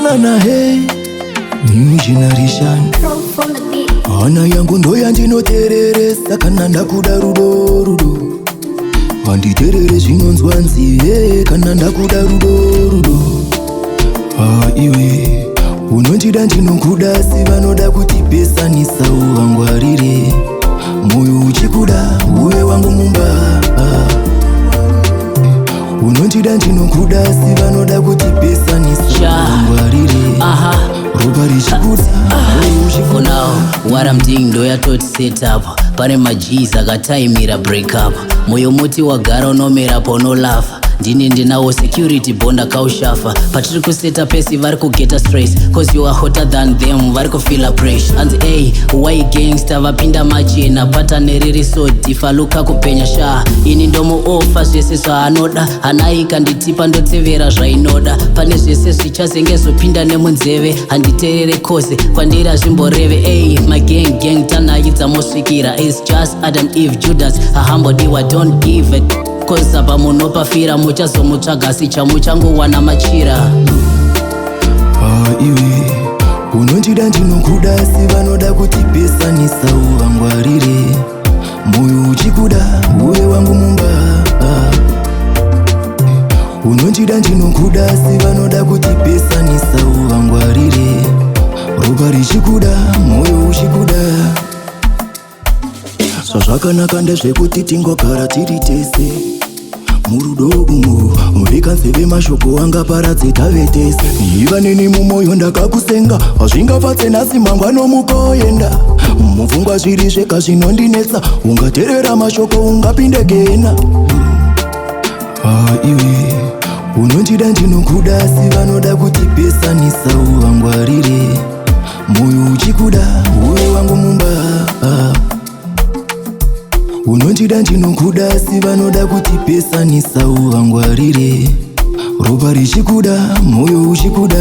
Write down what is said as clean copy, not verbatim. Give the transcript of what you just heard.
na hey new generation. Ana yangu ndo yandinotereresa kana ndakuda rudo anditerere zvinonzwa nziye kana ndakuda rudo. Iwe unondida ndinokuda si vanoda kutipesanisa uvangwarire moyo uchikuda uwe wangu mumba. Unondida ndinokuda si vanoda kutipesanisa uvangwarire ropa richikuda moyo uchikuda. For now, what I'm doing ndo yatoti set up. Pane majeez akataimira break up. Moyo muti wagara unomera pono lafa. Ndinawo security bond akaushafa. Patiri kuseta pesi vari kugeta stress. Cause you are hotter than them, vari kufila pressure. And hey, why gangster vapinda machena. Pata neriri sodi, faluka kupenya sha. Ini ndomo ofa zvese zvaanoda. Anaika nditipa ndotsevera zvainoda. Pane zvese zvichazengezo pinda nemunzeve. Handiterere kose, kwandira zvimboreve. Hey, my gang tanaidza mosvikira. It's just Adam, Eve, Judas. A humble diwa, don't give it. Cause apa munopafira muchazomutsvaga si chamuchangowana machira. Iwe unondida ndinokuda si vanoda kutipesanisa uvangwarire moyo uchikuda uwe wangu mumba. Unondida ndinokuda si vanoda kutipesanisa uvangwarire ropa richikuda moyo uchikuda. Zvazvakanaka ndezvekuti tingogara tiri tese murudo umo muvika nzeve mashoko wanga paradze tave tese. Iva neni mumwoyo ndakakusenga hazvingapatse nhasi mangwano mukoenda mupfungwa zviri zvega zvinondinetsa ungateerera mashoko ungapinde gena. Iwe unondida ndinokuda si vanoda kutipesanisa uvangwarire moyo uchikuda uwe wangu mumba. Unondida ndinokuda si vanoda kutipesanisa uvangwarire ropa richikuda moyo uchikuda.